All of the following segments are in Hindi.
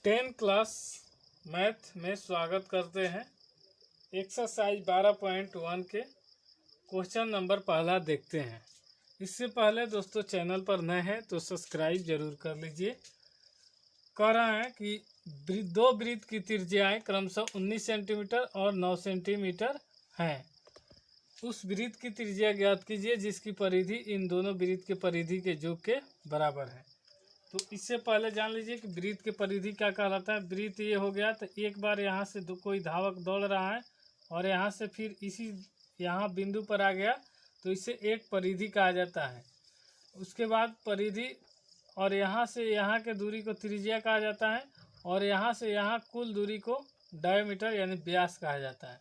10 क्लास मैथ में स्वागत करते हैं। एक्सरसाइज 12.1 के क्वेश्चन नंबर पहला देखते हैं। इससे पहले दोस्तों चैनल पर नए हैं तो सब्सक्राइब जरूर कर लीजिए। कह रहा है कि दो वृत्त की त्रिज्याएं क्रमशः 19 सेंटीमीटर और 9 सेंटीमीटर हैं। उस वृत्त की त्रिज्या ज्ञात कीजिए जिसकी परिधि इन दोनों वृत्त के परिधि के योग के बराबर है। तो इससे पहले जान लीजिए कि वृत्त के परिधि क्या कहलाता है। वृत्त ये हो गया तो एक बार यहाँ से कोई धावक दौड़ रहा है और यहाँ से फिर इसी यहाँ बिंदु पर आ गया तो इसे एक परिधि कहा जाता है। उसके बाद परिधि और यहाँ से यहाँ के दूरी को त्रिज्या कहा जाता है और यहाँ से यहाँ कुल दूरी को डायमीटर यानी व्यास कहा जाता है।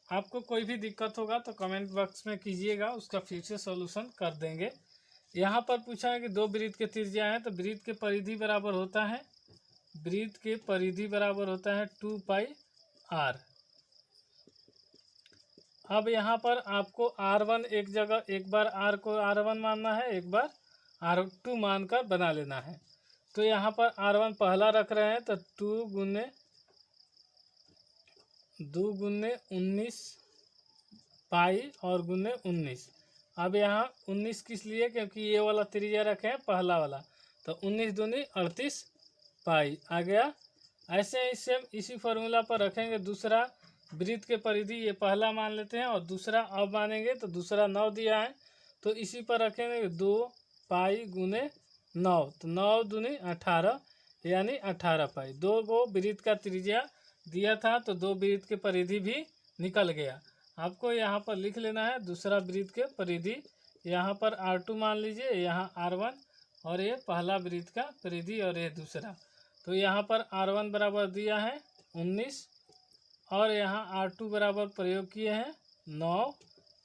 आपको कोई भी दिक्कत होगा तो कमेंट बॉक्स में कीजिएगा, उसका फिर से सॉल्यूशन कर देंगे। यहाँ पर पूछा है कि दो वृत्त के त्रिज्या है तो वृत्त के परिधि बराबर होता है, वृत्त के परिधि बराबर होता है 2 पाई r। अब यहाँ पर आपको r1 एक जगह एक बार r को r1 मानना है, एक बार r2 मानकर बना लेना है। तो यहाँ पर r1 पहला रख रहे हैं तो 2 गुने 19 पाई और गुने 19। अब यहाँ 19 किस लिए, क्योंकि ये वाला त्रिज्या रखे हैं पहला वाला, तो 19 दूनी 38 पाई आ गया। ऐसे ही सेम इसी फॉर्मूला पर रखेंगे दूसरा वृत्त के परिधि, ये पहला मान लेते हैं और दूसरा अब मानेंगे तो दूसरा 9 दिया है तो इसी पर रखेंगे 2 पाई गुने 9, तो 9 दूनी 18 यानी 18 पाई। दो गो वृत्त का त्रिज्या दिया था तो दो वृत्त के परिधि भी निकल गया। आपको यहाँ पर लिख लेना है दूसरा वृत्त के परिधि, यहाँ पर r2 मान लीजिए, यहाँ r1 और ये पहला वृत्त का परिधि और ये दूसरा। तो यहाँ पर r1 बराबर दिया है 19 और यहाँ r2 बराबर प्रयोग किए हैं 9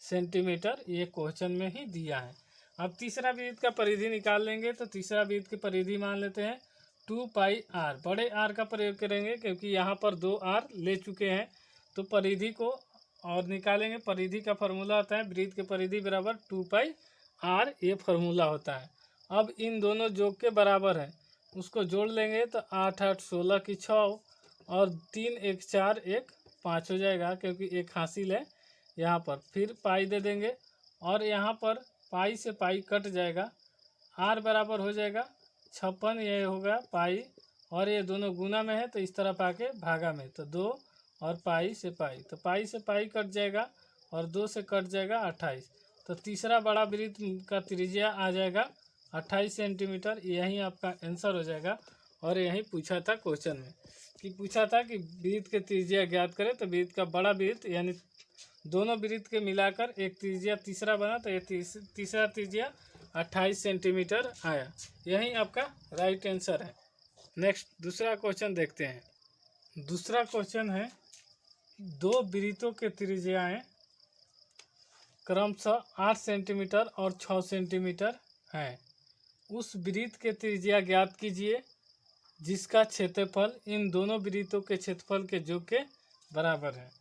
सेंटीमीटर, ये क्वेश्चन में ही दिया है। अब तीसरा वृत्त का परिधि निकाल लेंगे तो तीसरा वृत्त की परिधि मान लेते हैं 2 पाई r। बड़े r का प्रयोग करेंगे क्योंकि यहाँ पर 2 r ले चुके हैं तो परिधि को और निकालेंगे। परिधि का फॉर्मूला होता है वृत्त के परिधि बराबर 2 पाई r, ये फार्मूला होता है। अब इन दोनों योग के बराबर है, उसको जोड़ लेंगे तो 8 8 16 की 6 और 3 1 4 1 5 हो जाएगा, क्योंकि एक हासिल है यहाँ पर। फिर पाई दे देंगे और यहाँ पर पाई से पाई कट जाएगा, r बराबर हो जाएगा 56, ये होगा पाई और ये दोनों गुना में है तो इस तरफ आके भागा में, तो 2 और पाई से पाई, तो पाई से पाई कट जाएगा और 2 से कट जाएगा 28। तो तीसरा बड़ा वृत्त का त्रिज्या आ जाएगा 28 सेंटीमीटर। यही आपका आंसर हो जाएगा। और यही पूछा था क्वेश्चन में कि पूछा था कि वृत्त के त्रिज्या ज्ञात करें, तो वृत्त का बड़ा वृत्त यानी दोनों वृत्त के मिलाकर एक त्रिज्या तीसरा बना, तो ये तीसरा त्रिज्या 28 सेंटीमीटर आया। यही आपका राइट आंसर है। नेक्स्ट दूसरा क्वेश्चन देखते हैं। दूसरा क्वेश्चन है दो वृत्तों के त्रिज्याएं क्रमशः 8 सेंटीमीटर और 6 सेंटीमीटर हैं। उस वृत्त के त्रिज्या ज्ञात कीजिए जिसका क्षेत्रफल इन दोनों वृत्तों के क्षेत्रफल के योग के बराबर है।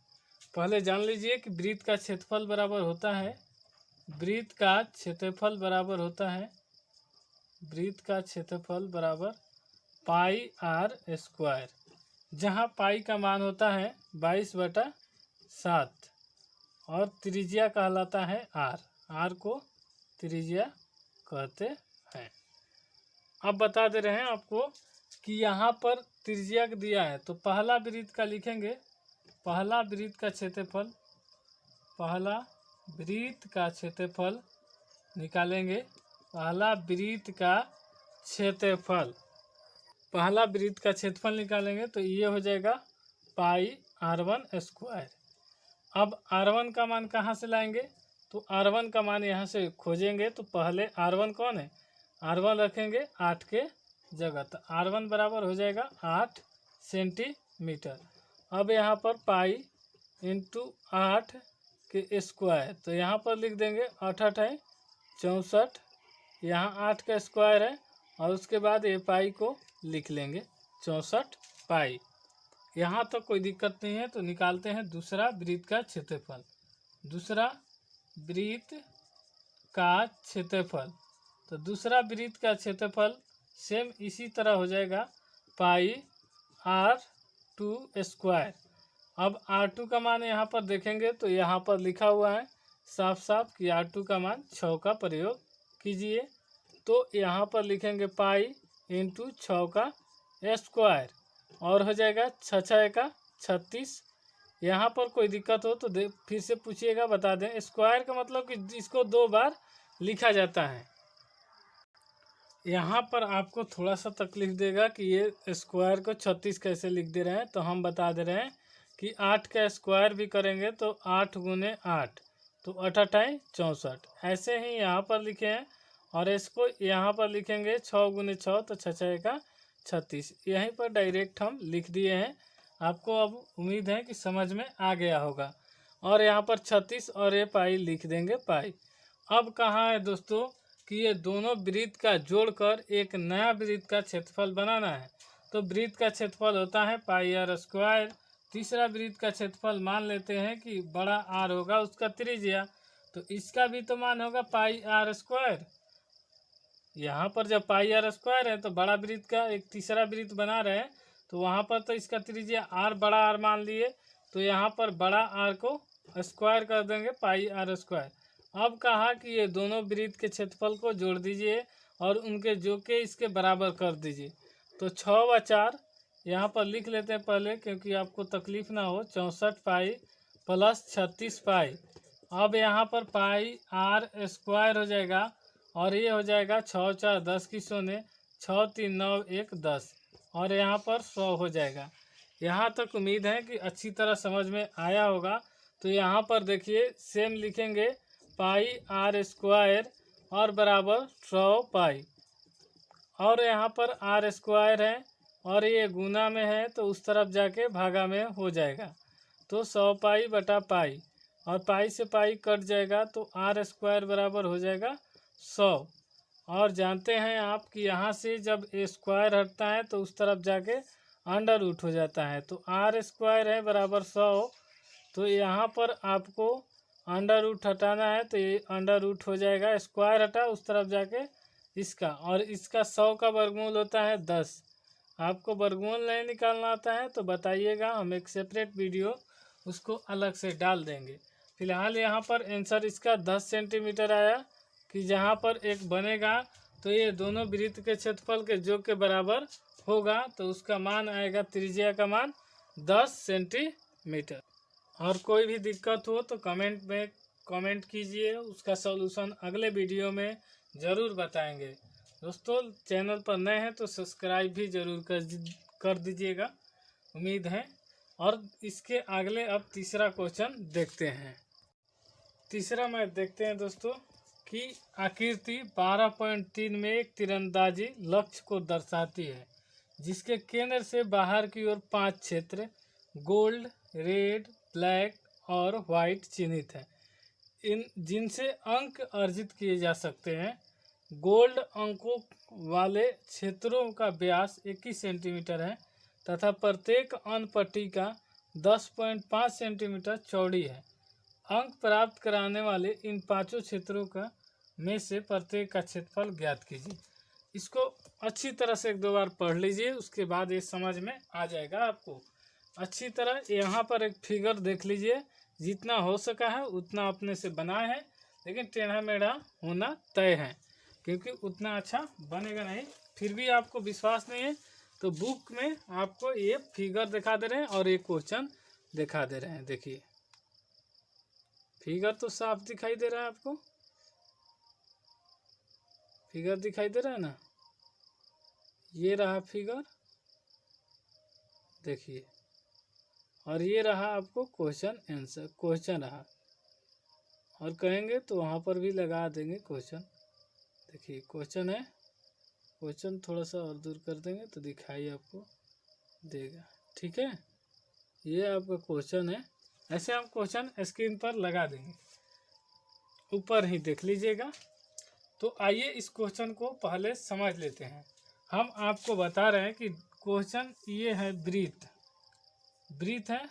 पहले जान लीजिए कि वृत्त का क्षेत्रफल बराबर होता है, वृत्त का क्षेत्रफल बराबर होता है, वृत्त का क्षेत्रफल बराबर पाई r स्क्वायर, जहाँ पाई का मान होता है 22/7 और त्रिज्या कहलाता है r को त्रिज्या कहते हैं। अब बता दे रहे हैं आपको कि यहाँ पर त्रिज्या दिया है तो पहला वृत्त का लिखेंगे, पहला वृत्त का क्षेत्रफल, पहला वृत्त का क्षेत्रफल निकालेंगे। पहला वृत्त का क्षेत्रफल, पहला वृत्त का क्षेत्रफल निकालेंगे तो ये हो जाएगा पाई r1 स्क्वायर। अब r1 का मान कहाँ से लाएंगे, तो r1 का मान यहाँ से खोजेंगे। तो पहले r1 कौन है, r1 रखेंगे 8 के जगह, तो r1 बराबर हो जाएगा 8 सेंटीमीटर। अब यहाँ पर पाई इंटू 8 के स्क्वायर, तो यहाँ पर लिख देंगे 8 8 है 64, यहाँ 8 का स्क्वायर है और उसके बाद ये पाई को लिख लेंगे 64 पाई। यहाँ तो कोई दिक्कत नहीं है। तो निकालते हैं दूसरा वृत्त का क्षेत्रफल। दूसरा वृत्त का क्षेत्रफल, तो दूसरा वृत्त का क्षेत्रफल सेम इसी तरह हो जाएगा पाई R2 स्क्वायर। अब R2 का मान यहाँ पर देखेंगे तो यहाँ पर लिखा हुआ है साफ साफ कि R2 का मान 6 का प्रयोग कीजिए। तो यहाँ पर लिखेंगे पाई इंटू 6 का स्क्वायर और हो जाएगा 6 का 36। यहाँ पर कोई दिक्कत हो तो फिर से पूछिएगा, बता दें। स्क्वायर का मतलब कि इसको 2 बार लिखा जाता है। यहाँ पर आपको थोड़ा सा तकलीफ देगा कि ये स्क्वायर को 36 कैसे लिख दे रहे हैं, तो हम बता दे रहे हैं कि 8 का स्क्वायर भी करेंगे तो 8 गुने 8 तो 8 8 64। ऐसे ही यहाँ पर लिखे हैं और इसको यहाँ पर लिखेंगे 6 गुने 6 तो 6 का 36। यहीं पर डायरेक्ट हम लिख दिए हैं। आपको अब उम्मीद है कि समझ में आ गया होगा। और यहाँ पर 36 और ये पाई लिख देंगे पाई। अब कहाँ है दोस्तों कि ये दोनों वृत्त का जोड़कर एक नया वृत्त का क्षेत्रफल बनाना है। तो वृत्त का क्षेत्रफल होता है पाई आर स्क्वायर। तीसरा वृत्त का क्षेत्रफल मान लेते हैं कि बड़ा आर होगा उसका त्रिज्या, तो इसका भी तो मान होगा पाई आर स्क्वायर। यहाँ पर जब पाई आर स्क्वायर है तो बड़ा वृत्त का एक तीसरा वृत्त बना रहे हैं, तो वहाँ पर तो इसका त्रिज्या आर बड़ा आर मान लिए, तो यहाँ पर बड़ा आर को स्क्वायर कर देंगे पाई आर स्क्वायर। अब कहा कि ये दोनों वृत्त के क्षेत्रफल को जोड़ दीजिए और उनके जो के इसके बराबर कर दीजिए। तो 6 व 4 यहाँ पर लिख लेते हैं पहले, क्योंकि आपको तकलीफ ना हो। 64 पाई प्लस 36 पाई। अब यहाँ पर पाई आर स्क्वायर हो जाएगा और ये हो जाएगा 6 4 10 की सोने, 6 3 9 1 10 और यहाँ पर 100 हो जाएगा। यहाँ तक उम्मीद है कि अच्छी तरह समझ में आया होगा। तो यहाँ पर देखिए सेम लिखेंगे पाई आर स्क्वायर और बराबर 100 पाई, और यहाँ पर आर स्क्वायर है और ये गुना में है तो उस तरफ जाके भागा में हो जाएगा। तो 100 पाई बटा पाई और पाई से पाई कट जाएगा तो आर स्क्वायर बराबर हो जाएगा 100। और जानते हैं आप कि यहाँ से जब ए स्क्वायर हटता है तो उस तरफ जाके अंडर रूट हो जाता है। तो आर स्क्वायर है बराबर 100, तो यहाँ पर आपको अंडर रूट हटाना है तो ये अंडर रूट हो जाएगा, स्क्वायर हटा उस तरफ जाके इसका, और इसका 100 का वर्गमूल होता है 10। आपको वर्गमूल नहीं निकालना आता है तो बताइएगा, हम एक सेपरेट वीडियो उसको अलग से डाल देंगे। फिलहाल यहाँ पर आंसर इसका 10 सेंटीमीटर आया कि जहाँ पर एक बनेगा तो ये दोनों वृत्त के क्षेत्रफल के योग के बराबर होगा, तो उसका मान आएगा त्रिज्या का मान 10 सेंटीमीटर। और कोई भी दिक्कत हो तो कमेंट में कमेंट कीजिए, उसका सॉल्यूशन अगले वीडियो में ज़रूर बताएंगे। दोस्तों चैनल पर नए हैं तो सब्सक्राइब भी ज़रूर कर दीजिएगा, उम्मीद है। और इसके अगले अब तीसरा क्वेश्चन देखते हैं। तीसरा मैथ देखते हैं दोस्तों कि आकृति 12.3 में एक तीरंदाजी लक्ष्य को दर्शाती है जिसके केंद्र से बाहर की ओर 5 क्षेत्र गोल्ड, रेड, ब्लैक और वाइट चिन्हित हैं, इन जिनसे अंक अर्जित किए जा सकते हैं। गोल्ड अंकों वाले क्षेत्रों का व्यास 21 सेंटीमीटर है तथा प्रत्येक अन्य पट्टिका 10.5 सेंटीमीटर चौड़ी है। अंक प्राप्त कराने वाले इन 5 क्षेत्रों का में से प्रत्येक का क्षेत्रफल ज्ञात कीजिए। इसको अच्छी तरह से 1-2 बार पढ़ लीजिए, उसके बाद ये समझ में आ जाएगा आपको अच्छी तरह। यहाँ पर एक फिगर देख लीजिए, जितना हो सका है उतना अपने से बनाए हैं, लेकिन टेढ़ा मेढ़ा होना तय है क्योंकि उतना अच्छा बनेगा नहीं। फिर भी आपको विश्वास नहीं है तो बुक में आपको ये फिगर दिखा दे रहे हैं और ये क्वेश्चन दिखा दे रहे हैं। देखिए फिगर तो साफ दिखाई दे रहा है आपको, फिगर दिखाई दे रहा है ना, ये रहा फिगर देखिए, और ये रहा आपको क्वेश्चन आंसर, क्वेश्चन रहा, और कहेंगे तो वहाँ पर भी लगा देंगे क्वेश्चन। देखिए क्वेश्चन है, क्वेश्चन थोड़ा सा और दूर कर देंगे तो दिखाई आपको देगा। ठीक है, ये आपका क्वेश्चन है, ऐसे हम क्वेश्चन स्क्रीन पर लगा देंगे, ऊपर ही देख लीजिएगा। तो आइए इस क्वेश्चन को पहले समझ लेते हैं। हम आपको बता रहे हैं कि क्वेश्चन ये है वृत्त, वृत्त है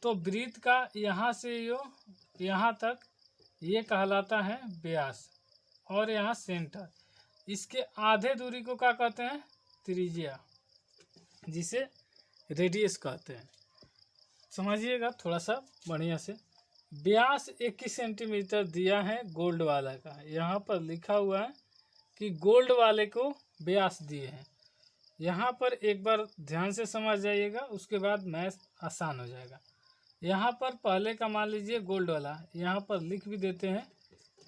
तो वृत्त का यहाँ से यहाँ तक ये कहलाता है व्यास, और यहाँ सेंटर, इसके आधे दूरी को क्या कहते हैं त्रिज्या। जिसे रेडियस कहते हैं। समझिएगा थोड़ा सा बढ़िया से। व्यास 21 सेंटीमीटर दिया है गोल्ड वाला का। यहाँ पर लिखा हुआ है कि गोल्ड वाले को व्यास दिए हैं। यहाँ पर एक बार ध्यान से समझ जाइएगा, उसके बाद मैथ आसान हो जाएगा। यहाँ पर पहले का मान लीजिए गोल्ड वाला, यहाँ पर लिख भी देते हैं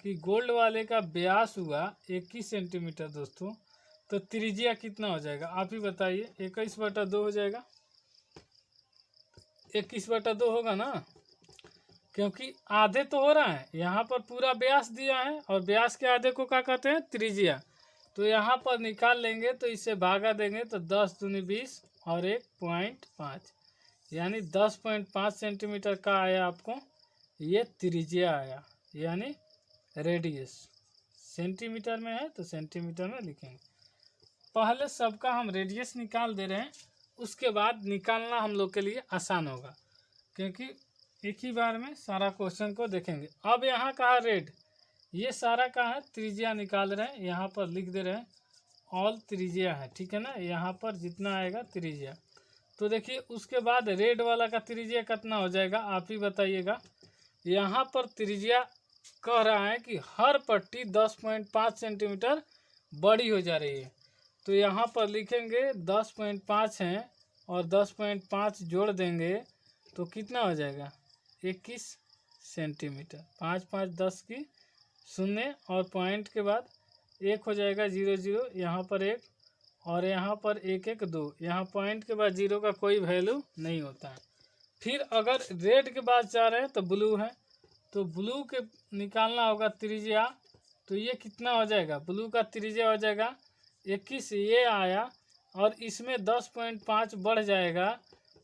कि गोल्ड वाले का व्यास हुआ 21 सेंटीमीटर दोस्तों। तो त्रिज्या कितना हो जाएगा आप ही बताइए। 21/2 हो जाएगा। 21/2 होगा ना, क्योंकि आधे तो हो रहा है। यहाँ पर पूरा व्यास दिया है और व्यास के आधे को क्या कहते हैं, त्रिज्या। तो यहाँ पर निकाल लेंगे तो इससे भागा देंगे तो 10 दूनी 20 और 1.5 यानी 10.5 सेंटीमीटर का आया आपको। ये त्रिज्या आया यानी रेडियस। सेंटीमीटर में है तो सेंटीमीटर में लिखेंगे। पहले सबका हम रेडियस निकाल दे रहे हैं, उसके बाद निकालना हम लोग के लिए आसान होगा, क्योंकि एक ही बार में सारा क्वेश्चन को देखेंगे। अब यहाँ कहा रेड, ये सारा कहाँ है, त्रिज्या निकाल रहे हैं। यहाँ पर लिख दे रहे हैं ऑल त्रिज्या है, ठीक है ना। यहाँ पर जितना आएगा त्रिज्या, तो देखिए उसके बाद रेड वाला का त्रिज्या कितना हो जाएगा आप ही बताइएगा। यहाँ पर त्रिज्या कह रहा है कि हर पट्टी 10.5 सेंटीमीटर बड़ी हो जा रही है। तो यहाँ पर लिखेंगे 10.5 हैं और 10.5 जोड़ देंगे तो कितना हो जाएगा 21 सेंटीमीटर। 5 5 10 की शून्य और पॉइंट के बाद 1 हो जाएगा 0 0, यहाँ पर 1 और यहाँ पर 1 1 2। यहाँ पॉइंट के बाद 0 का कोई वैल्यू नहीं होता है। फिर अगर रेड के बाद जा रहे हैं तो ब्लू है, तो ब्लू के निकालना होगा त्रिज्या। तो ये कितना हो जाएगा, ब्लू का त्रिज्या हो जाएगा 21, ये आया और इसमें 10.5 बढ़ जाएगा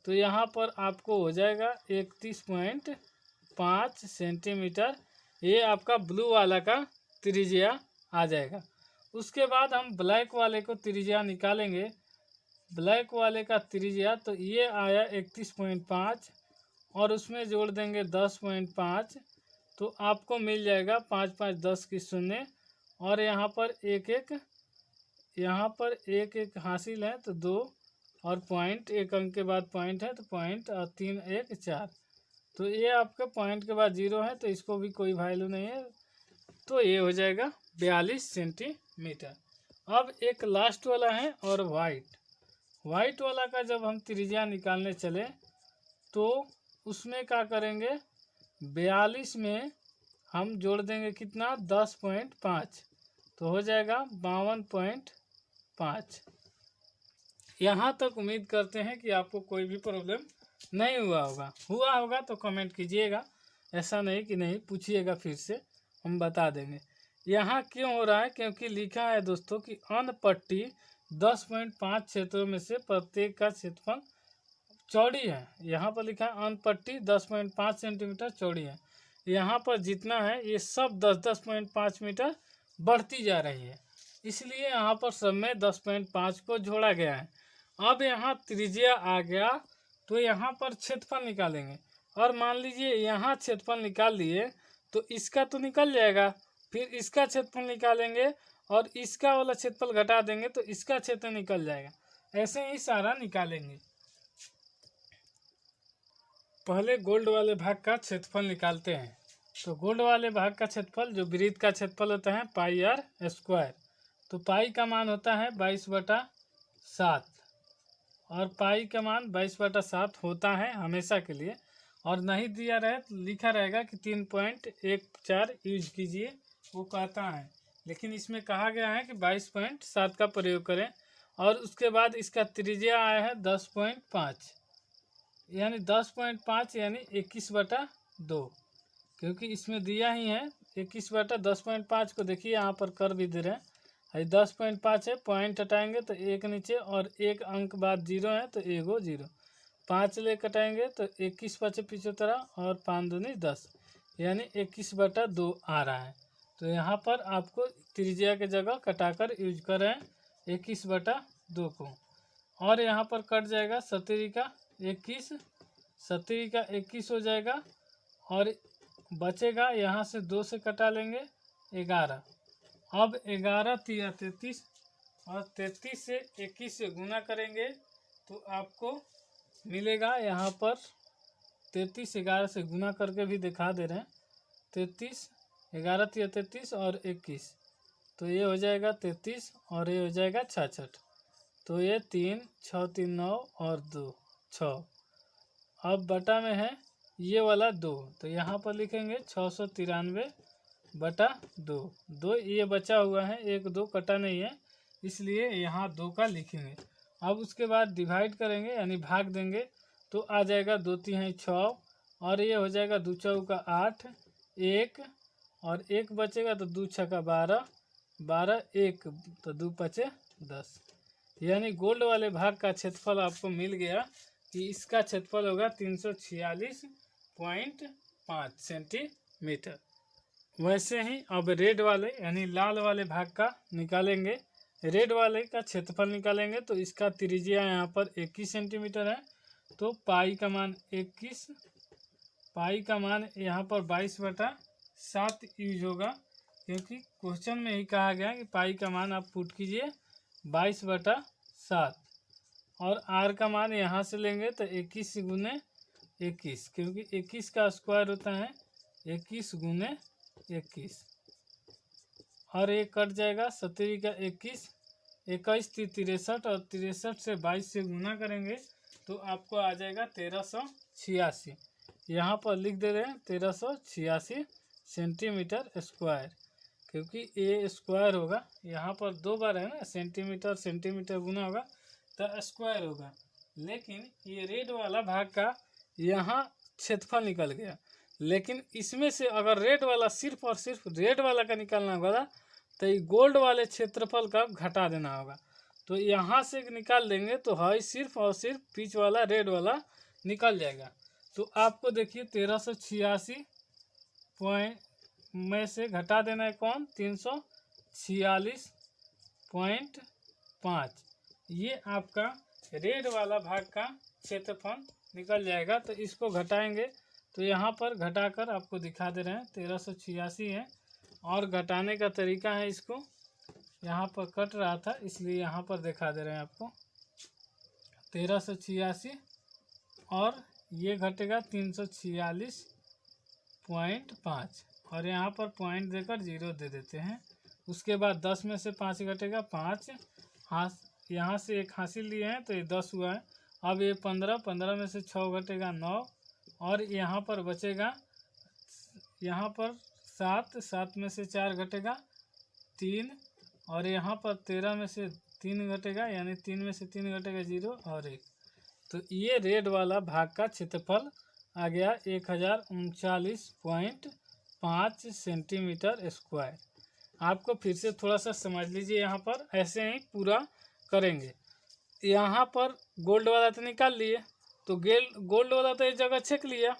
तो यहाँ पर आपको हो जाएगा 31.5 सेंटीमीटर। ये आपका ब्लू वाला का त्रिज्या आ जाएगा। उसके बाद हम ब्लैक वाले को त्रिज्या निकालेंगे। ब्लैक वाले का त्रिज्या तो ये आया 31.5 और उसमें जोड़ देंगे 10.5 तो आपको मिल जाएगा 5 5 10 की शून्य और यहाँ पर 1 1, यहाँ पर 1 1 हासिल है तो 2 और पॉइंट, एक अंक के बाद पॉइंट है तो पॉइंट और 3 1 4। तो ये आपका पॉइंट के बाद 0 है तो इसको भी कोई वैल्यू नहीं है, तो ये हो जाएगा 42 सेंटीमीटर। अब एक लास्ट वाला है और वाइट वाला का जब हम त्रिज्या निकालने चले तो उसमें क्या करेंगे, 42 में हम जोड़ देंगे कितना 10.5 तो हो जाएगा 52.5। यहाँ तक उम्मीद करते हैं कि आपको कोई भी प्रॉब्लम नहीं हुआ होगा तो कमेंट कीजिएगा। ऐसा नहीं कि नहीं, पूछिएगा फिर से हम बता देंगे। यहाँ क्यों हो रहा है, क्योंकि लिखा है दोस्तों कि अन्य पट्टी 10.5 क्षेत्रों में से प्रत्येक का क्षेत्रफल चौड़ी है। यहाँ पर लिखा है अन्य पट्टी 10.5 सेंटीमीटर चौड़ी है। यहाँ पर जितना है ये सब 10.5 मीटर बढ़ती जा रही है, इसलिए यहाँ पर सब में 10.5 को जोड़ा गया है। अब यहाँ त्रिज्या आ गया तो यहाँ पर क्षेत्रफल निकालेंगे और मान लीजिए यहाँ क्षेत्रफल निकाल लिए तो इसका तो निकल जाएगा, फिर इसका क्षेत्रफल निकालेंगे और इसका वाला क्षेत्रफल घटा देंगे तो इसका क्षेत्र निकल जाएगा। ऐसे ही सारा निकालेंगे। पहले गोल्ड वाले भाग का क्षेत्रफल निकालते हैं। तो गोल्ड वाले भाग का क्षेत्रफल जो वृत्त का क्षेत्रफल होता है पाई आर स्क्वायर। तो पाई का मान होता है 22/7 और पाई का मान 22/7 होता है हमेशा के लिए। और नहीं दिया रहे तो लिखा रहेगा कि 3.14 यूज कीजिए, वो कहता है, लेकिन इसमें कहा गया है कि 22.7 का प्रयोग करें। और उसके बाद इसका त्रिज्या आया है 10.5 यानी 10.5 यानी 21/2, क्योंकि इसमें दिया ही है 21/10.5 को देखिए यहाँ पर कर भी दे रहे हैं। 10.5 है, पॉइंट हटाएंगे तो 1 नीचे और 1 अंक बाद 0 है तो 1 0, 5 ले कटाएंगे तो 21 5 75 और 5 दूनी 10 यानी 21/2 आ रहा है। तो यहाँ पर आपको त्रिज्या के जगह कटाकर यूज कर रहे हैं 21/2 को। और यहाँ पर कट जाएगा 17 का 21, 17 का 21 हो जाएगा और बचेगा यहाँ से 2 से कटा लेंगे 11। अब 11 3 33 और 33 से 21 से गुना करेंगे तो आपको मिलेगा यहाँ पर 33, 11 से गुना करके भी दिखा दे रहे हैं। 33, 11 तिया 33 और 21, तो ये हो जाएगा 33 और ये हो जाएगा 66। तो ये 3, 6, 3, 9 और 2, 6। अब बटा में है ये वाला 2, तो यहाँ पर लिखेंगे 693 बटा 2। 2 ये बचा हुआ है, 1 2 कटा नहीं है, इसलिए यहाँ 2 का लिखेंगे। अब उसके बाद डिवाइड करेंगे यानी भाग देंगे, तो आ जाएगा 2 3 6 और ये हो जाएगा 2 चौका 8, 1 और 1 बचेगा तो 2 छक्का 12, 12 1 तो 2 पचे 10। यानी गोल्ड वाले भाग का क्षेत्रफल आपको मिल गया कि इसका क्षेत्रफल होगा 346.5 सेंटीमीटर। वैसे ही अब रेड वाले यानी लाल वाले भाग का निकालेंगे। रेड वाले का क्षेत्रफल निकालेंगे तो इसका त्रिज्या यहाँ पर 21 सेंटीमीटर है, तो पाई का मान 21, पाई का मान यहाँ पर 22/7 यूज होगा, क्योंकि क्वेश्चन में ही कहा गया कि पाई का मान आप पुट कीजिए 22/7। और आर का मान यहाँ से लेंगे तो 21 गुने 21, क्योंकि 21 का स्क्वायर होता है 21 गुने 21 और ये कट जाएगा। 17 का 21, 21 63 और 63 से 22 से गुना करेंगे तो आपको आ जाएगा 1386। यहाँ पर लिख दे रहे हैं 1386 सेंटीमीटर स्क्वायर, क्योंकि ये स्क्वायर होगा। यहाँ पर 2 बार है ना, सेंटीमीटर सेंटीमीटर गुना होगा तो स्क्वायर होगा। लेकिन ये रेड वाला भाग का यहाँ क्षेत्रफल निकल गया, लेकिन इसमें से अगर रेड वाला सिर्फ और सिर्फ रेड वाला का निकालना होगा तो ये गोल्ड वाले क्षेत्रफल का घटा देना होगा। तो यहाँ से निकाल देंगे तो है सिर्फ और सिर्फ बीच वाला रेड वाला निकल जाएगा। तो आपको देखिए 1386 पॉइंट में से घटा देना है कौन, 346.5। ये आपका रेड वाला भाग का क्षेत्रफल निकल जाएगा। तो इसको घटाएंगे तो यहाँ पर घटाकर आपको दिखा दे रहे हैं 1386 है, और घटाने का तरीका है, इसको यहाँ पर कट रहा था इसलिए यहाँ पर दिखा दे रहे हैं आपको 1386 और ये घटेगा 346.5 और यहाँ पर पॉइंट देकर 0 दे देते हैं। उसके बाद 10 में से 5 घटेगा 5, हाथ यहाँ से एक हासिल लिए हैं तो ये 10 हुआ है। अब ये 15, 15 में से 6 घटेगा 9 और यहाँ पर बचेगा यहाँ पर 7, 7 में से 4 घटेगा 3 और यहाँ पर 13 में से 3 घटेगा, यानी 3 में से 3 घटेगा 0 और 1। तो ये रेड वाला भाग का क्षेत्रफल आ गया 1039.5 सेंटीमीटर स्क्वायर। आपको फिर से थोड़ा सा समझ लीजिए, यहाँ पर ऐसे ही पूरा करेंगे। यहाँ पर गोल्ड वाला तो निकाल लिए, तो गोल्ड वाला तो एक जगह छेक लिया।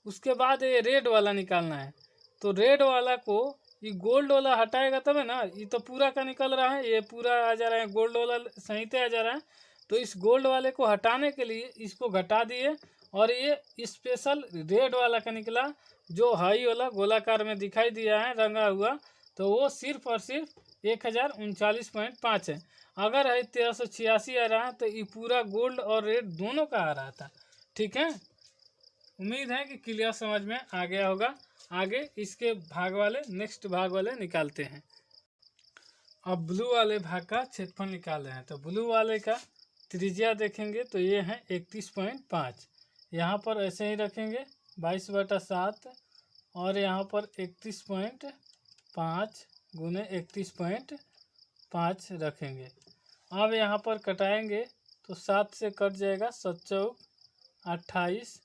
उसके बाद ये रेड वाला निकालना है, तो रेड वाला को ये गोल्ड वाला हटाएगा तब है ना, ये तो पूरा का निकल रहा है, ये पूरा आ जा रहा है, गोल्ड वाला सहित आ जा रहा है। तो इस गोल्ड वाले को हटाने के लिए इसको घटा दिए और ये स्पेशल रेड वाला का निकला, जो हाई वाला गोलाकार में दिखाई दिया है रंगा हुआ, तो वो सिर्फ और सिर्फ 1039.5 है। अगर है 1386 आ रहा है तो ये पूरा गोल्ड और रेड दोनों का आ रहा था। ठीक है, उम्मीद है कि क्लियर समझ में आ गया होगा। आगे इसके भाग वाले नेक्स्ट भाग वाले निकालते हैं। अब ब्लू वाले भाग का क्षेत्रफल निकाल रहे हैं। तो ब्लू वाले का त्रिज्या देखेंगे तो ये है 31.5। यहाँ पर ऐसे ही रखेंगे 22/7 और यहाँ पर 31.5 गुने 31.5 रखेंगे। अब यहाँ पर कटाएंगे तो 7 से कट जाएगा, 7 चौक 28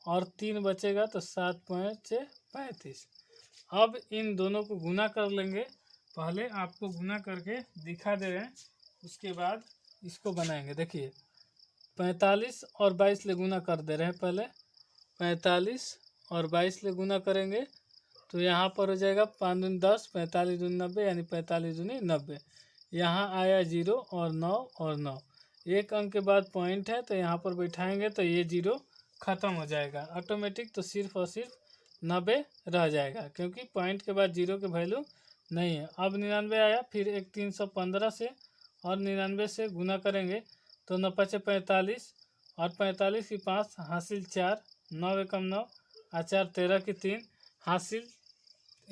और 3 बचेगा तो 7 5 35। अब इन दोनों को गुना कर लेंगे। पहले आपको गुना करके दिखा दे रहे हैं, उसके बाद इसको बनाएंगे। देखिए 45 और 22 ले गुना कर दे रहे हैं। पहले 45 और 22 ले गुना करेंगे तो यहाँ पर हो जाएगा 5 दूनी 10, 45 दूनी 90, यानी 45 दूनी 90। यहाँ आया 0 और 9 और 9, एक अंक के बाद पॉइंट है तो यहाँ पर बैठाएंगे तो ये 0 ख़त्म हो जाएगा ऑटोमेटिक। तो सिर्फ और सिर्फ 90 रह जाएगा, क्योंकि पॉइंट के बाद 0 के वैल्यू नहीं है। अब 99 आया, फिर एक 315 से और 99 से गुना करेंगे तो 9 5 45 और 45 की 5 हासिल 4, 9 एकम 9 और 4 13 की 3 हासिल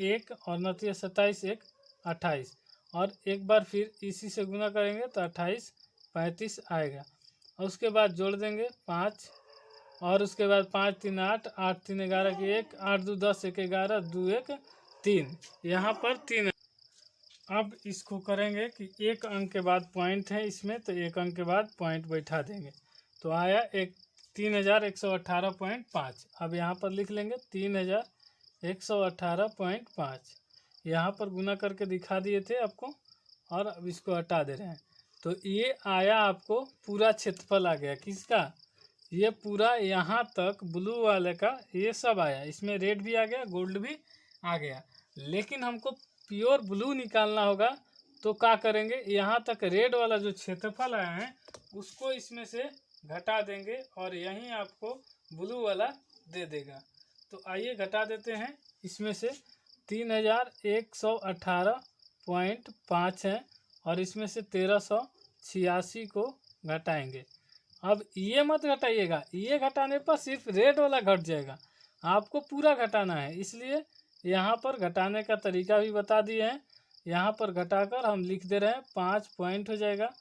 1 और 9 3 27 1 28 और एक बार फिर इसी से गुना करेंगे तो 28 35 आएगा। और उसके बाद जोड़ देंगे 5 और उसके बाद 5 3 8 8 3 11 की 1 8 2 10 1 11 2 1 3 यहाँ पर 3। अब इसको करेंगे कि एक अंक के बाद पॉइंट है इसमें, तो एक अंक के बाद पॉइंट बैठा देंगे तो आया 3118.5। अब यहाँ पर लिख लेंगे 3118.5। यहाँ पर गुना करके दिखा दिए थे आपको और अब इसको हटा दे रहे हैं। तो ये आया आपको पूरा क्षेत्रफल आ गया किसका, ये पूरा यहाँ तक ब्लू वाले का ये सब आया, इसमें रेड भी आ गया गोल्ड भी आ गया। लेकिन हमको प्योर ब्लू निकालना होगा तो क्या करेंगे, यहाँ तक रेड वाला जो क्षेत्रफल आया है उसको इसमें से घटा देंगे और यहीं आपको ब्लू वाला दे देगा। तो आइए घटा देते हैं इसमें से 3118.5 है और इसमें से 1386 को घटाएंगे। अब ये मत घटाइएगा, ये घटाने पर सिर्फ रेड वाला घट जाएगा, आपको पूरा घटाना है। इसलिए यहाँ पर घटाने का तरीका भी बता दिए हैं। यहाँ पर घटाकर हम लिख दे रहे हैं 5 पॉइंट हो जाएगा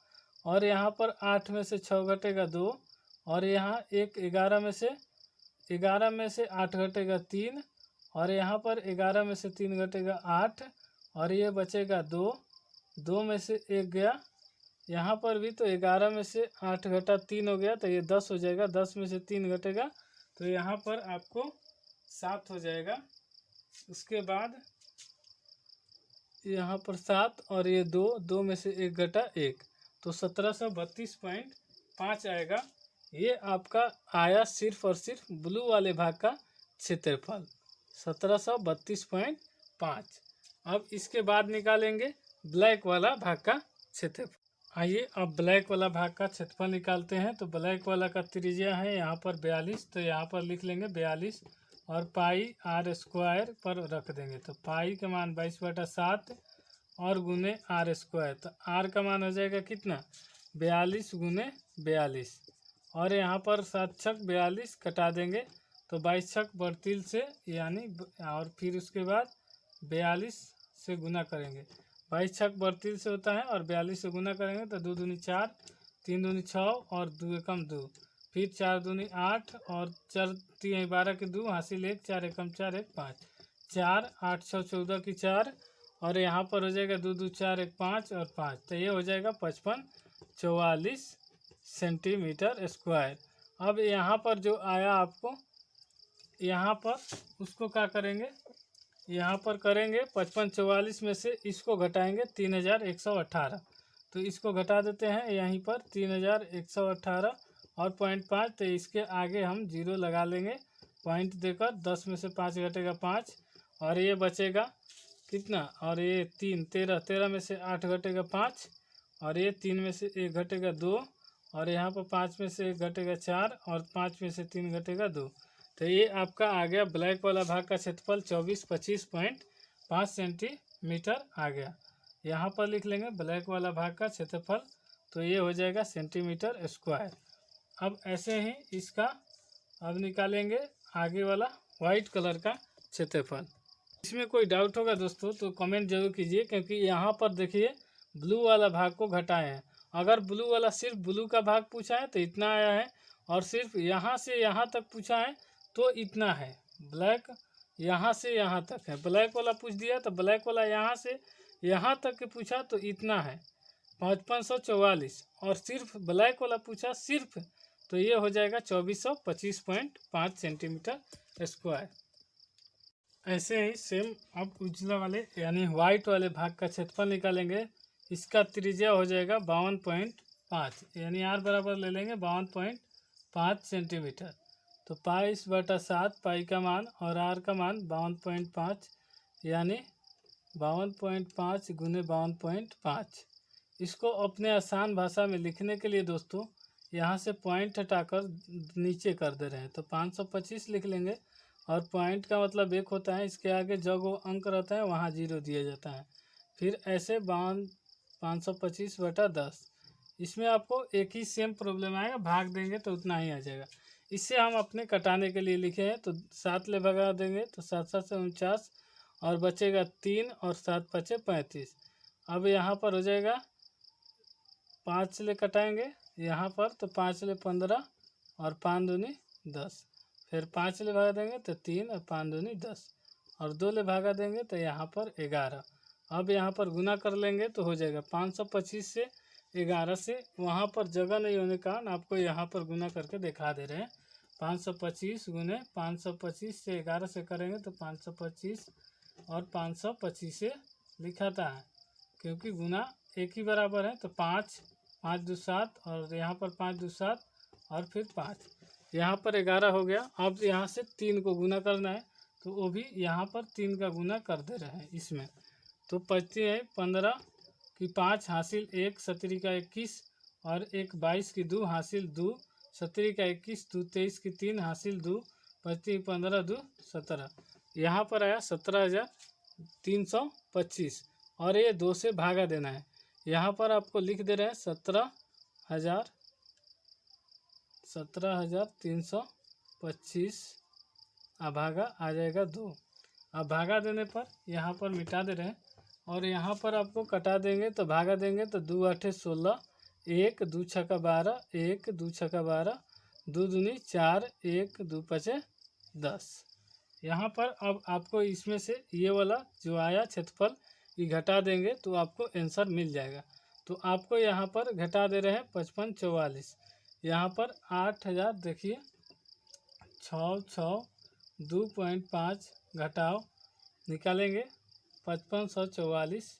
और यहाँ पर 8 में से 6 घटेगा 2 और यहाँ 11 में से 8 घटेगा 3 और यहाँ पर 11 में से 3 घटेगा 8 और ये बचेगा 2 में से 1 गया, यहाँ पर भी तो 11 में से 8 घटा 3 हो गया तो ये 10 हो जाएगा, 10 में से 3 घटेगा तो यहाँ पर आपको 7 हो जाएगा। उसके बाद यहाँ पर 7 और ये 2 में से 1 घटा 1 तो 1732.5 आएगा। ये आपका आया सिर्फ और सिर्फ ब्लू वाले भाग का क्षेत्रफल 1732.5। अब इसके बाद निकालेंगे ब्लैक वाला भाग का क्षेत्रफल। आइए अब ब्लैक वाला भाग का क्षेत्रफल निकालते हैं। तो ब्लैक वाला का त्रिज्या है यहाँ पर 42, तो यहाँ पर लिख लेंगे 42 और पाई आर स्क्वायर पर रख देंगे। तो पाई का मान 22/7 और गुने आर स्क्वायर, तो आर का मान हो जाएगा कितना 42 गुने 42 और यहाँ पर 7 छक 42 कटा देंगे तो 22 छक 32 से यानी और फिर उसके बाद 42 से गुना करेंगे। 22 छक 32 से होता है और 42 से गुना करेंगे तो 2 दूनी 4 3 दूनी 6 और 2 एकम 2 फिर 4 दूनी 8 और 4 3 12 की 2 हासिल 1 4 एकम 4 1 5 4 8 6 14 की 4 और यहाँ पर हो जाएगा 2 2 4 1 5 और 5 तो ये हो जाएगा 5544 सेंटीमीटर स्क्वायर। अब यहाँ पर जो आया आपको यहाँ पर उसको क्या करेंगे, यहाँ पर करेंगे 5544 में से इसको घटाएंगे 3118 तो इसको घटा देते हैं यहीं पर 3118 और 0.5 तो इसके आगे हम 0 लगा लेंगे पॉइंट देकर। 10 में से 5 घटेगा 5 और ये बचेगा कितना, और ये 3 13 में से 8 घटेगा 5 और ये 3 में से 1 घटेगा 2 और यहाँ पर 5 में से 1 घटेगा 4 और 5 में से 3 घटेगा 2 तो ये आपका आ गया ब्लैक वाला भाग का क्षेत्रफल 2425.5 सेंटीमीटर आ गया। यहाँ पर लिख लेंगे ब्लैक वाला भाग का क्षेत्रफल तो ये हो जाएगा सेंटीमीटर स्क्वायर। अब ऐसे ही इसका अब निकालेंगे आगे वाला वाइट कलर का क्षेत्रफल। इसमें कोई डाउट होगा दोस्तों तो कमेंट जरूर कीजिए, क्योंकि यहाँ पर देखिए ब्लू वाला भाग को घटाए हैं। अगर ब्लू वाला सिर्फ ब्लू का भाग पूछा है तो इतना आया है और सिर्फ यहाँ से यहाँ तक पूछा है तो इतना है। ब्लैक यहाँ से यहाँ तक है, ब्लैक वाला पूछ दिया तो ब्लैक वाला यहाँ से यहाँ तक के पूछा तो इतना है 5544 और सिर्फ ब्लैक वाला पूछा सिर्फ तो ये हो जाएगा 2425.5 सेंटीमीटर स्क्वायर। ऐसे ही सेम अब उजला वाले यानी वाइट वाले भाग का क्षेत्रफल निकालेंगे। इसका त्रिज्या हो जाएगा 52.5 यानी आर बराबर ले लेंगे 52.5 सेंटीमीटर। तो 22/7 पाई का मान और आर का मान 52.5 यानी 52.5 गुने 52.5। इसको अपने आसान भाषा में लिखने के लिए दोस्तों यहाँ से पॉइंट हटाकर नीचे कर दे रहे हैं तो 525 लिख लेंगे और पॉइंट का मतलब 1 होता है, इसके आगे जो वो अंक रहता है वहाँ 0 दिया जाता है। फिर ऐसे 525/10 इसमें आपको एक ही सेम प्रॉब्लम आएगा, भाग देंगे तो उतना ही आ जाएगा। इससे हम अपने कटाने के लिए लिखे हैं, तो 7 ले भगा देंगे तो 7 से 49 और बचेगा 3 और 7 बचे 35। अब यहाँ पर हो जाएगा 5 ले कटाएंगे यहाँ पर, तो 5 ले 15 और 5 दूनी 10, फिर 5 ले भगा देंगे तो 3 और 5 दूनी 10 और 2 ले भागा देंगे तो यहाँ पर 11। अब यहाँ पर गुना कर लेंगे तो हो जाएगा 525 से 11 से, वहाँ पर जगह नहीं होने के कारण आपको यहाँ पर गुना करके दिखा दे रहे हैं। 525 गुने 525 से 11 से करेंगे तो 525 और 525 से लिखाता है, क्योंकि गुना एक ही बराबर है। तो 5 5 2 7 और यहाँ पर 5 2 7 और फिर 5, यहाँ पर 11 हो गया। अब यहाँ से 3 को गुना करना है, तो वो भी यहाँ पर 3 का गुना कर दे रहे हैं इसमें। तो बचती है 15 की 5 हासिल 1, 17 का 21 और 1 22 की 2 हासिल 2, 17 का 21 2 23 की 3 हासिल 2, बचती 15 2 17। यहाँ पर आया 17,325 और ये 2 से भागा देना है। यहाँ पर आपको लिख दे रहे हैं 17,325 अभागा आ जाएगा 2। अब भागा देने पर यहाँ पर मिटा दे रहे हैं और यहाँ पर आपको कटा देंगे तो भागा देंगे तो 2 8 16, 1 2 6 12, 1 2 6 12, 2 दूनी 4, 1 2 5 10। यहाँ पर अब आपको इसमें से ये वाला जो आया क्षेत्रफल ये घटा देंगे तो आपको आंसर मिल जाएगा। तो आपको यहाँ पर घटा दे रहे हैं 5544। यहाँ पर 8000 देखिए 2.5 घटाओ निकालेंगे 5544।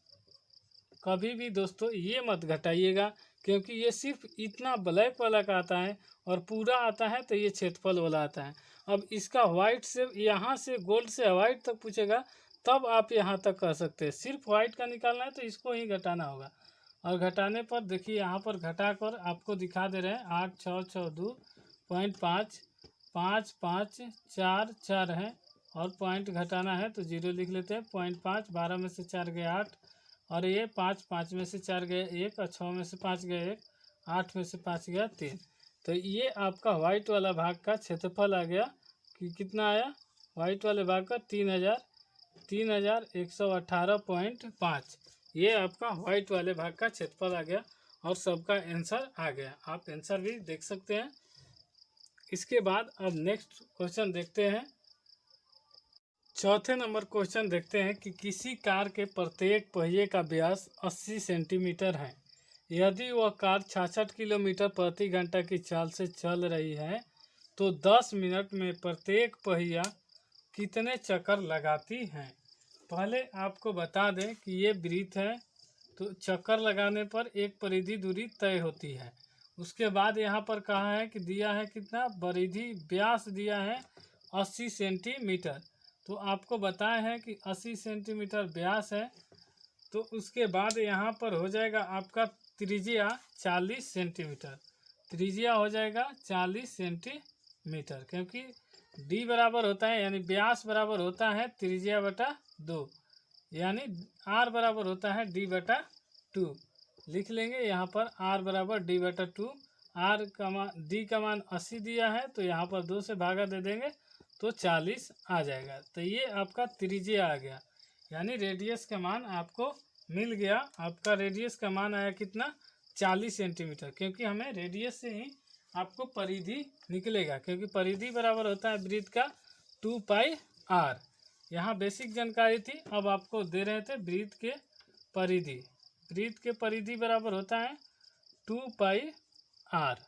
कभी भी दोस्तों ये मत घटाइएगा, क्योंकि ये सिर्फ इतना ब्लैक वाला का आता है और पूरा आता है तो ये क्षेत्रफल वाला आता है। अब इसका वाइट से यहाँ से गोल्ड से वाइट तक पूछेगा तब आप यहाँ तक कर सकते हैं। सिर्फ वाइट का निकालना है तो इसको ही घटाना होगा। और घटाने पर देखिए यहाँ पर घटा कर आपको दिखा दे रहे हैं 8 6 6 2.5 5 5 4 4 है और पॉइंट घटाना है तो 0 लिख लेते हैं। 0.5 12 में से 4 गए 8 और ये 5 5 में से 4 गए 1 और 6 में से 5 गए 1, 8 में से 5 गया 3। तो ये आपका वाइट वाला भाग का क्षेत्रफल आ गया कि कितना आया वाइट वाले भाग का 3118.5। ये आपका वाइट वाले भाग का क्षेत्रफल आ गया और सबका आंसर आ गया। आप आंसर भी देख सकते हैं। इसके बाद अब नेक्स्ट क्वेश्चन देखते हैं। चौथे नंबर क्वेश्चन देखते हैं कि किसी कार के प्रत्येक पहिए का व्यास 80 सेंटीमीटर है। यदि वह कार 66 किलोमीटर प्रति घंटा की चाल से चल रही है तो 10 मिनट में प्रत्येक पहिया कितने चक्कर लगाती हैं। पहले आपको बता दें कि ये वृत्त है, तो चक्कर लगाने पर एक परिधि दूरी तय होती है। उसके बाद यहाँ पर कहा है कि दिया है कितना परिधि व्यास दिया है 80 सेंटीमीटर। तो आपको बताया है कि 80 सेंटीमीटर व्यास है, तो उसके बाद यहाँ पर हो जाएगा आपका त्रिज्या 40 सेंटीमीटर। त्रिज्या हो जाएगा 40 सेंटीमीटर, क्योंकि डी बराबर होता है यानी व्यास बराबर होता है त्रिज्या बटा 2, यानी आर बराबर होता है डी बटा 2। लिख लेंगे यहाँ पर आर बराबर डी बटा 2। आर का मान डी का मान 80 दिया है तो यहाँ पर 2 से भागा दे देंगे तो 40 आ जाएगा। तो ये आपका त्रिज्या आ गया, यानी रेडियस का मान आपको मिल गया। आपका रेडियस का मान आया कितना 40 सेंटीमीटर, क्योंकि हमें रेडियस से ही आपको परिधि निकलेगा, क्योंकि परिधि बराबर होता है वृत्त का 2 पाई आर। यहाँ बेसिक जानकारी थी, अब आपको दे रहे थे वृत्त के परिधि। वृत्त के परिधि बराबर होता है 2 पाई आर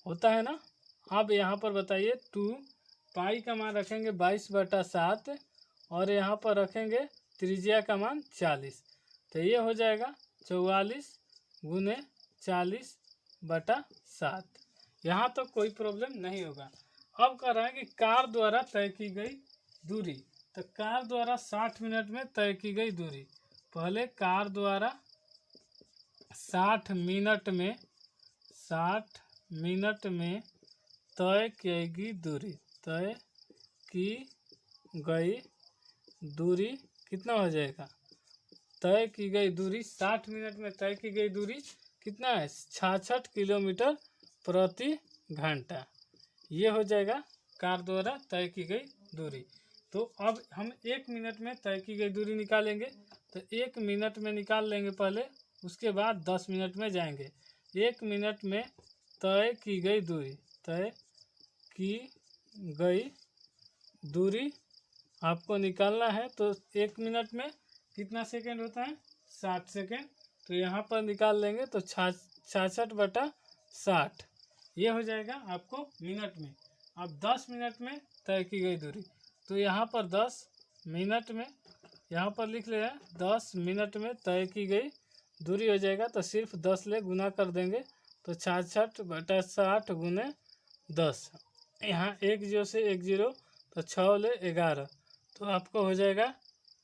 होता है ना। अब यहाँ पर बताइए 2 पाई का मान रखेंगे 22/7 और यहाँ पर रखेंगे त्रिज्या का मान 40, तो ये हो जाएगा 44 गुने 40/7। यहाँ तो कोई प्रॉब्लम नहीं होगा। अब कह रहा है कि कार द्वारा तय की गई दूरी, तो कार द्वारा 60 मिनट में तय की गई दूरी। पहले कार द्वारा 60 मिनट में तय की दूरी, तय की गई दूरी कितना हो जाएगा। तय की गई दूरी 60 मिनट में तय की गई दूरी कितना है 66 किलोमीटर प्रति घंटा। ये हो जाएगा कार द्वारा तय की गई दूरी। तो अब हम 1 मिनट में तय की गई दूरी निकालेंगे। तो 1 मिनट में निकाल लेंगे पहले, उसके बाद 10 मिनट में जाएंगे। 1 मिनट में तय की गई दूरी, तय की गई दूरी आपको निकालना है। तो 1 मिनट में कितना सेकंड होता है 60 सेकंड। तो यहाँ पर निकाल लेंगे तो 66/60 ये हो जाएगा आपको मिनट में। अब 10 मिनट में तय की गई दूरी, तो यहाँ पर 10 मिनट में, यहाँ पर लिख ले 10 मिनट में तय की गई दूरी हो जाएगा। तो सिर्फ 10 ले गुना कर देंगे तो 66/60 गुने 10। यहाँ 1 0 से 1 0 तो 6 ले 11, तो आपको हो जाएगा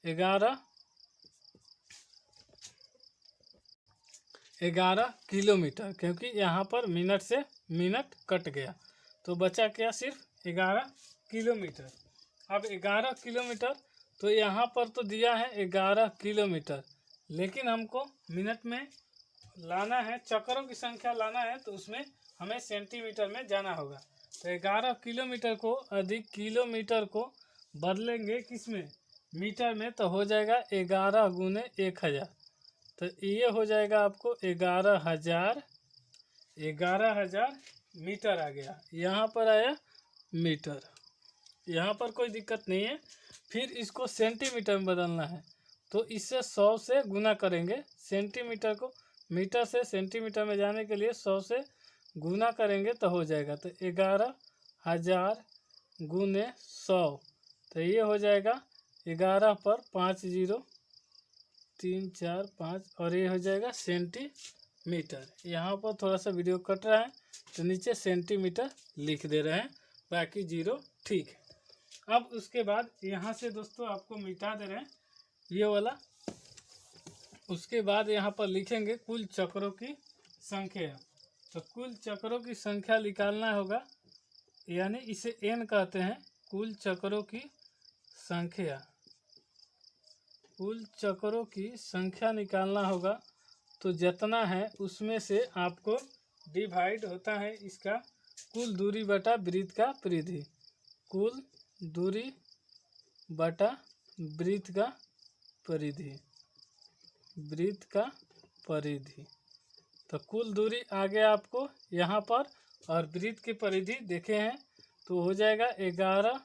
11 किलोमीटर, क्योंकि यहाँ पर मिनट से मिनट कट गया तो बचा क्या सिर्फ 11 किलोमीटर। अब 11 किलोमीटर, तो यहाँ पर तो दिया है 11 किलोमीटर, लेकिन हमको मिनट में लाना है, चक्करों की संख्या लाना है, तो उसमें हमें सेंटीमीटर में जाना होगा। तो 11 किलोमीटर को अधिक किलोमीटर को बदलेंगे किसमें, मीटर में, तो हो जाएगा 11 गुने 1000। तो ये हो जाएगा आपको 11,000 मीटर आ गया। यहाँ पर आया मीटर, यहाँ पर कोई दिक्कत नहीं है। फिर इसको सेंटीमीटर में बदलना है, तो इससे 100 से गुना करेंगे। सेंटीमीटर को मीटर से सेंटीमीटर में जाने के लिए 100 से गुना करेंगे तो हो जाएगा। तो 11,000 गुने 100, तो ये हो जाएगा 11 पर 5 0 3 4 5, और ये हो जाएगा सेंटीमीटर। यहाँ पर थोड़ा सा वीडियो कट रहा है तो नीचे सेंटीमीटर लिख दे रहे हैं, बाकी 0 ठीक है। अब उसके बाद यहाँ से दोस्तों आपको मिटा दे रहे हैं ये वाला। उसके बाद यहाँ पर लिखेंगे कुल चक्रों की संख्या। तो कुल चक्रों की संख्या निकालना होगा, यानी इसे n कहते हैं, कुल चक्रों की संख्या। कुल चक्रों की संख्या निकालना होगा, तो जितना है उसमें से आपको डिवाइड होता है इसका कुल दूरी बटा वृत्त का परिधि। कुल दूरी बटा वृत्त का परिधि, वृत्त का परिधि। तो कुल दूरी आ गया आपको यहाँ पर, और वृत्त की परिधि देखे हैं तो हो जाएगा 11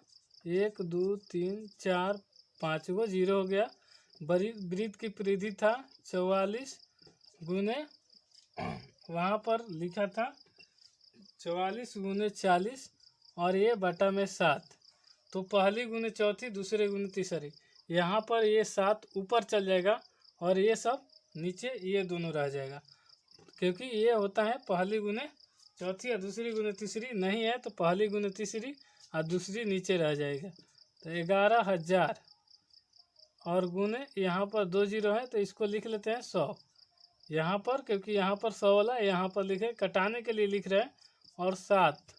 1 2 3 4 5 गो 0 हो गया। वृत्त की परिधि था 44 गुने, वहाँ पर लिखा था 44 गुने 40, और ये बटा में 7। तो पहली गुने चौथी, दूसरे गुने तीसरी, यहाँ पर ये 7 ऊपर चल जाएगा और ये सब नीचे, ये दोनों रह जाएगा, क्योंकि ये होता है पहली गुने चौथी और दूसरी गुने तीसरी। नहीं है तो पहली गुने तीसरी और दूसरी नीचे रह जाएगा। तो 11,000 और गुने यहाँ पर 2 0 है तो इसको लिख लेते हैं 100 यहाँ पर, क्योंकि यहाँ पर 100 वाला यहाँ पर लिखे, कटाने के लिए लिख रहे हैं, और 7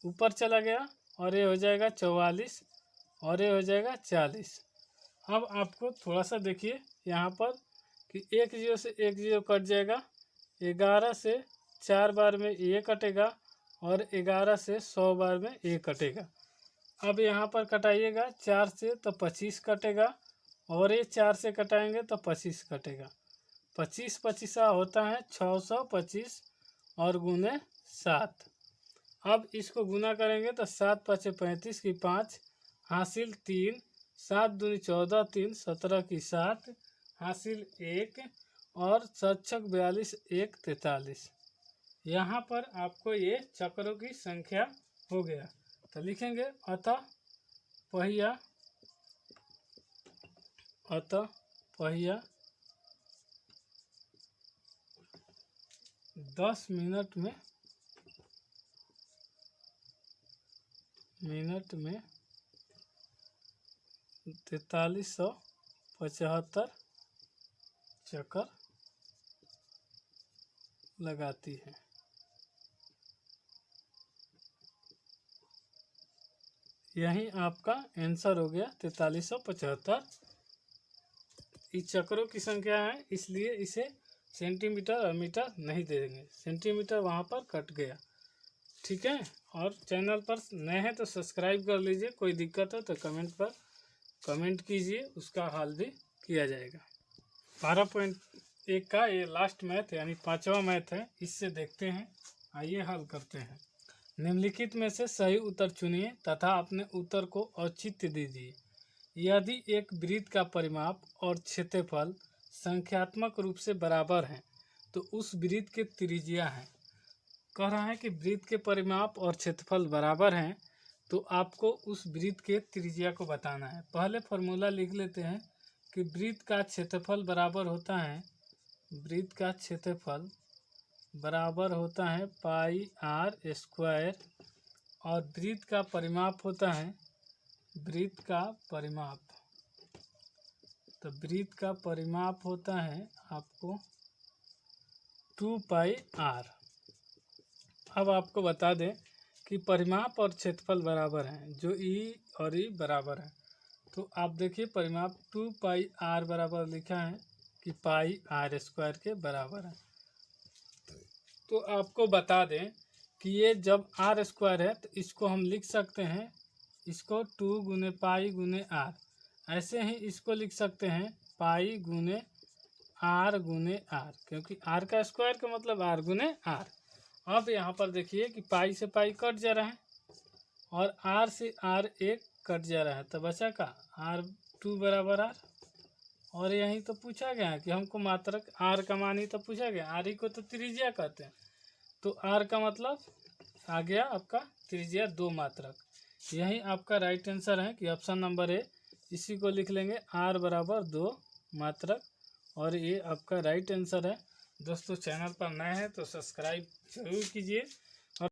ऊपर चला गया और ये हो जाएगा 44 और ये हो जाएगा 40। अब आपको थोड़ा सा देखिए यहाँ पर कि 1 0 से 1 0 कट जाएगा, 11 से 4 बार में ये कटेगा और 11 से 100 बार में ये कटेगा। अब यहाँ पर कटाइएगा 4 से तो 25 कटेगा, और ये 4 से कटाएंगे तो 25 कटेगा। 25 25 होता है 625 और गुने 7। अब इसको गुना करेंगे तो 7 5 35 की 5 हासिल 3, 7 दूनी 14, 3 17 की 7 हासिल 1, और 7 6 42 1 43। यहाँ पर आपको ये चक्रों की संख्या हो गया। तो लिखेंगे अतः पहिया 10 मिनट में 4375 चक्कर लगाती है। यही आपका आंसर हो गया 4375। इस चक्रों की संख्या है, इसलिए इसे सेंटीमीटर और मीटर नहीं दे देंगे, सेंटीमीटर वहाँ पर कट गया। ठीक है, और चैनल पर नए हैं तो सब्सक्राइब कर लीजिए। कोई दिक्कत हो तो कमेंट पर कमेंट कीजिए, उसका हल भी किया जाएगा। 12.1 का ये लास्ट मैथ यानी 5वां मैथ है, इससे देखते हैं। आइए हल करते हैं। निम्नलिखित में से सही उत्तर चुनिए तथा अपने उत्तर को औचित्य दीजिए। यदि एक वृत्त का परिमाप और क्षेत्रफल संख्यात्मक रूप से बराबर हैं तो उस वृत्त के त्रिज्या हैं। कह रहा है कि वृत्त के परिमाप और क्षेत्रफल बराबर हैं तो आपको उस वृत्त के त्रिज्या को बताना है। पहले फॉर्मूला लिख लेते हैं कि वृत्त का क्षेत्रफल बराबर होता है, वृत्त का क्षेत्रफल बराबर होता है पाई आर स्क्वायर, और वृत्त का परिमाप होता है, वृत्त का परिमाप, तो वृत्त का परिमाप होता है आपको 2 पाई आर। अब आपको बता दें कि परिमाप और क्षेत्रफल बराबर हैं, जो ई और ई बराबर है। तो आप देखिए परिमाप 2 पाई आर बराबर लिखा है कि पाई आर स्क्वायर के बराबर है। तो आपको बता दें कि ये जब आर स्क्वायर है तो इसको हम लिख सकते हैं, इसको 2 गुने पाई गुने आर। ऐसे ही इसको लिख सकते हैं पाई गुने आर, क्योंकि आर का स्क्वायर का मतलब आर गुने आर। अब यहाँ पर देखिए कि पाई से पाई कट जा रहा है और आर से आर एक कट जा रहा है, तो बचा का R2 बराबर आर। और यहीं तो पूछा गया है कि हमको मात्रक आर का मान ही तो पूछा गया, आर ही को तो त्रिज्या कहते हैं। तो आर का मतलब आ गया आपका त्रिज्या 2 मात्रक। यही आपका राइट आंसर है कि ऑप्शन नंबर ए, इसी को लिख लेंगे आर बराबर 2 मात्रक, और ये आपका राइट आंसर है। दोस्तों चैनल पर नए हैं तो सब्सक्राइब जरूर कीजिए